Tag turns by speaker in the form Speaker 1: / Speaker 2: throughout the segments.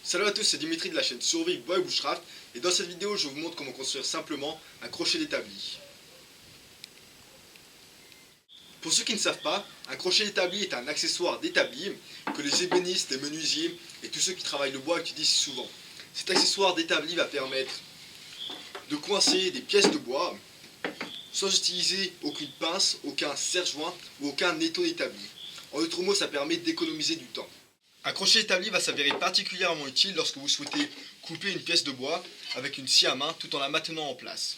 Speaker 1: Salut à tous, c'est Dimitri de la chaîne Survie Boy Bushcraft et dans cette vidéo je vous montre comment construire simplement un crochet d'établi. Pour ceux qui ne savent pas, un crochet d'établi est un accessoire d'établi que les ébénistes, les menuisiers et tous ceux qui travaillent le bois utilisent souvent. Cet accessoire d'établi va permettre de coincer des pièces de bois sans utiliser aucune pince, aucun serre-joint ou aucun étau d'établi. En d'autres mots, ça permet d'économiser du temps. Un crochet établi va s'avérer particulièrement utile lorsque vous souhaitez couper une pièce de bois avec une scie à main tout en la maintenant en place.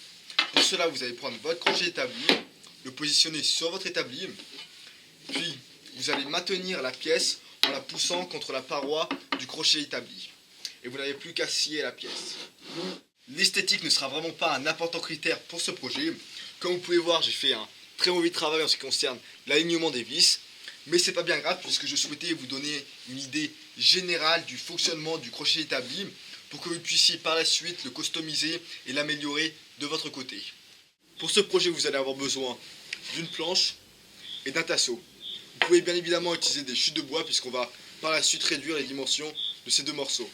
Speaker 1: Pour cela, vous allez prendre votre crochet établi, le positionner sur votre établi, puis vous allez maintenir la pièce en la poussant contre la paroi du crochet établi. Et vous n'avez plus qu'à scier la pièce. L'esthétique ne sera vraiment pas un important critère pour ce projet. Comme vous pouvez voir, j'ai fait un très mauvais travail en ce qui concerne l'alignement des vis. Mais c'est pas bien grave puisque je souhaitais vous donner une idée générale du fonctionnement du crochet établi pour que vous puissiez par la suite le customiser et l'améliorer de votre côté. Pour ce projet, vous allez avoir besoin d'une planche et d'un tasseau. Vous pouvez bien évidemment utiliser des chutes de bois puisqu'on va par la suite réduire les dimensions de ces deux morceaux.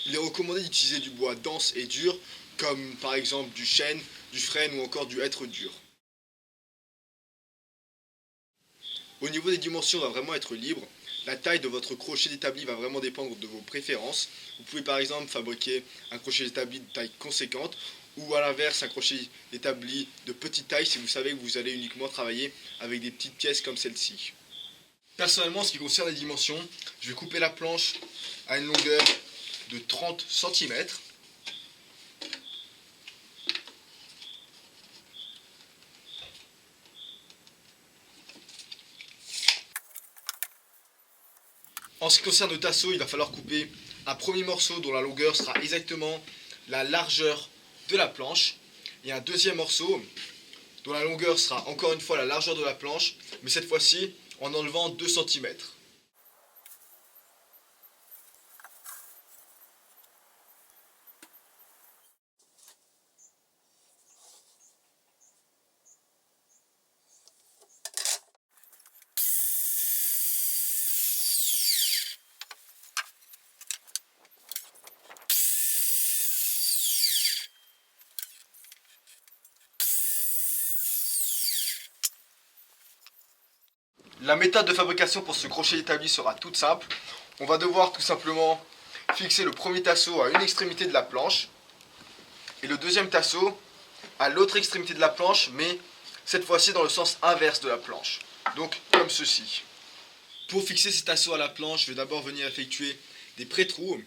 Speaker 1: Il est recommandé d'utiliser du bois dense et dur comme par exemple du chêne, du frêne ou encore du hêtre dur. Au niveau des dimensions, on va vraiment être libre. La taille de votre crochet d'établi va vraiment dépendre de vos préférences. Vous pouvez par exemple fabriquer un crochet d'établi de taille conséquente ou à l'inverse un crochet d'établi de petite taille si vous savez que vous allez uniquement travailler avec des petites pièces comme celle-ci. Personnellement, en ce qui concerne les dimensions, je vais couper la planche à une longueur de 30 cm. En ce qui concerne le tasseau, il va falloir couper un premier morceau dont la longueur sera exactement la largeur de la planche et un deuxième morceau dont la longueur sera encore une fois la largeur de la planche, mais cette fois-ci en enlevant 2 cm. La méthode de fabrication pour ce crochet établi sera toute simple. On va devoir tout simplement fixer le premier tasseau à une extrémité de la planche et le deuxième tasseau à l'autre extrémité de la planche, mais cette fois-ci dans le sens inverse de la planche. Donc comme ceci. Pour fixer ces tasseaux à la planche, je vais d'abord venir effectuer des pré-trous,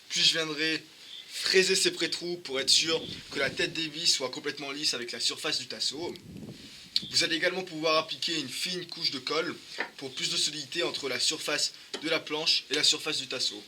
Speaker 1: puis je viendrai fraiser ces pré-trous pour être sûr que la tête des vis soit complètement lisse avec la surface du tasseau. Vous allez également pouvoir appliquer une fine couche de colle pour plus de solidité entre la surface de la planche et la surface du tasseau.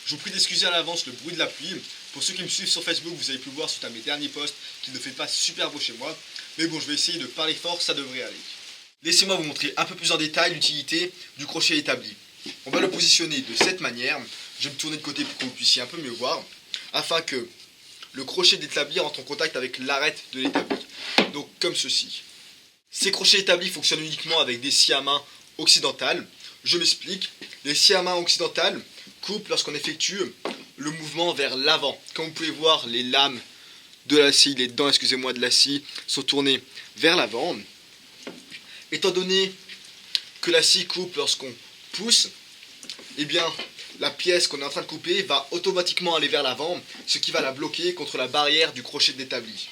Speaker 1: Je vous prie d'excuser à l'avance le bruit de la pluie. Pour ceux qui me suivent sur Facebook, vous avez pu voir suite à mes derniers posts qu'il ne fait pas super beau chez moi. Mais bon, je vais essayer de parler fort, ça devrait aller. Laissez-moi vous montrer un peu plus en détail l'utilité du crochet établi. On va le positionner de cette manière. Je vais me tourner de côté pour que vous puissiez un peu mieux voir, afin que le crochet d'établi entre en contact avec l'arête de l'établi. Donc comme ceci. Ces crochets établis fonctionnent uniquement avec des scies à main occidentales. Je m'explique. Les scies à main occidentales coupent lorsqu'on effectue le mouvement vers l'avant. Comme vous pouvez voir, les lames de la scie, les dents, excusez-moi, de la scie sont tournées vers l'avant. Étant donné que la scie coupe lorsqu'on pousse, eh bien, la pièce qu'on est en train de couper va automatiquement aller vers l'avant, ce qui va la bloquer contre la barrière du crochet d'établi.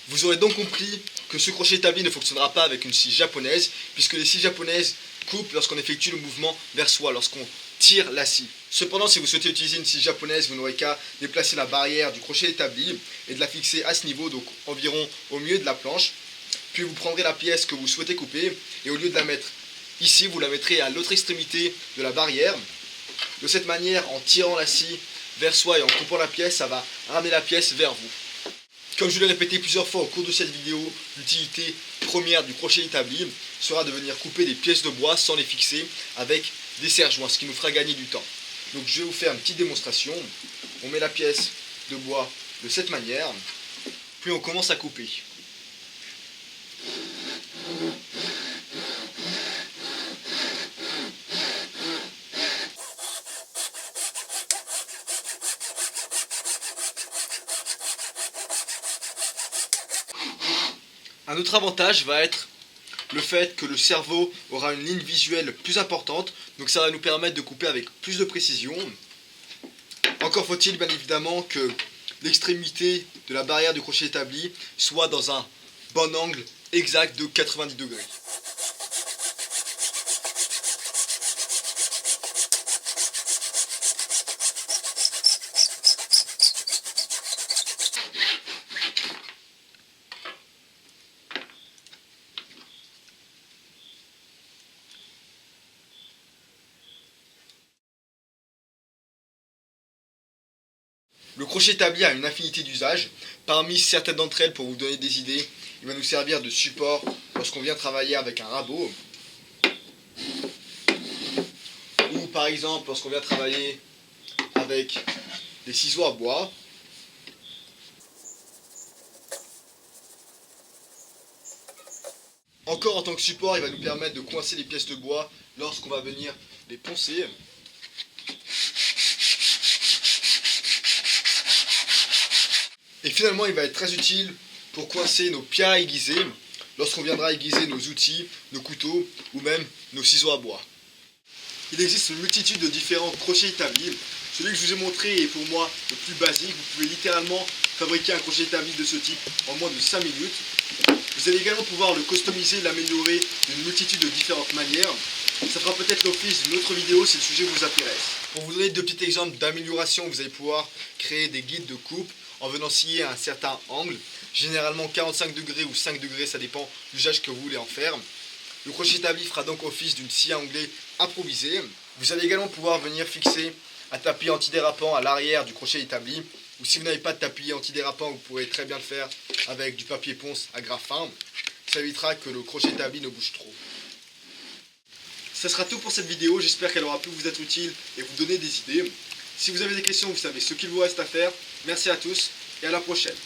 Speaker 1: Vous aurez donc compris que ce crochet établi ne fonctionnera pas avec une scie japonaise, puisque les scies japonaises coupent lorsqu'on effectue le mouvement vers soi, lorsqu'on tire la scie. Cependant, si vous souhaitez utiliser une scie japonaise, vous n'aurez qu'à déplacer la barrière du crochet établi et de la fixer à ce niveau, donc environ au milieu de la planche. Puis vous prendrez la pièce que vous souhaitez couper et au lieu de la mettre ici, vous la mettrez à l'autre extrémité de la barrière. De cette manière, en tirant la scie vers soi et en coupant la pièce, ça va ramener la pièce vers vous. Comme je l'ai répété plusieurs fois au cours de cette vidéo, l'utilité première du crochet établi sera de venir couper des pièces de bois sans les fixer avec des serre-joints, ce qui nous fera gagner du temps. Donc je vais vous faire une petite démonstration. On met la pièce de bois de cette manière, puis on commence à couper. Un autre avantage va être le fait que le cerveau aura une ligne visuelle plus importante, donc ça va nous permettre de couper avec plus de précision. Encore faut-il bien évidemment que l'extrémité de la barrière du crochet établi soit dans un bon angle exact de 90 degrés. Le crochet établi a une infinité d'usages. Parmi certaines d'entre elles, pour vous donner des idées, il va nous servir de support lorsqu'on vient travailler avec un rabot. Ou par exemple lorsqu'on vient travailler avec des ciseaux à bois. Encore en tant que support, il va nous permettre de coincer les pièces de bois lorsqu'on va venir les poncer. Et finalement, il va être très utile pour coincer nos pierres à aiguiser lorsqu'on viendra aiguiser nos outils, nos couteaux ou même nos ciseaux à bois. Il existe une multitude de différents crochets établis. Celui que je vous ai montré est pour moi le plus basique. Vous pouvez littéralement fabriquer un crochet établi de ce type en moins de 5 minutes. Vous allez également pouvoir le customiser, l'améliorer d'une multitude de différentes manières. Ça fera peut-être l'office d'une autre vidéo si le sujet vous intéresse. Pour vous donner deux petits exemples d'amélioration, vous allez pouvoir créer des guides de coupe en venant scier à un certain angle, généralement 45 degrés ou 5 degrés, ça dépend de l'usage que vous voulez en faire. Le crochet établi fera donc office d'une scie à onglet improvisée. Vous allez également pouvoir venir fixer un tapis antidérapant à l'arrière du crochet établi, ou si vous n'avez pas de tapis antidérapant, vous pourrez très bien le faire avec du papier ponce à gras fin. Ça évitera que le crochet établi ne bouge trop. Ça sera tout pour cette vidéo, j'espère qu'elle aura pu vous être utile et vous donner des idées. Si vous avez des questions, vous savez ce qu'il vous reste à faire. Merci à tous et à la prochaine.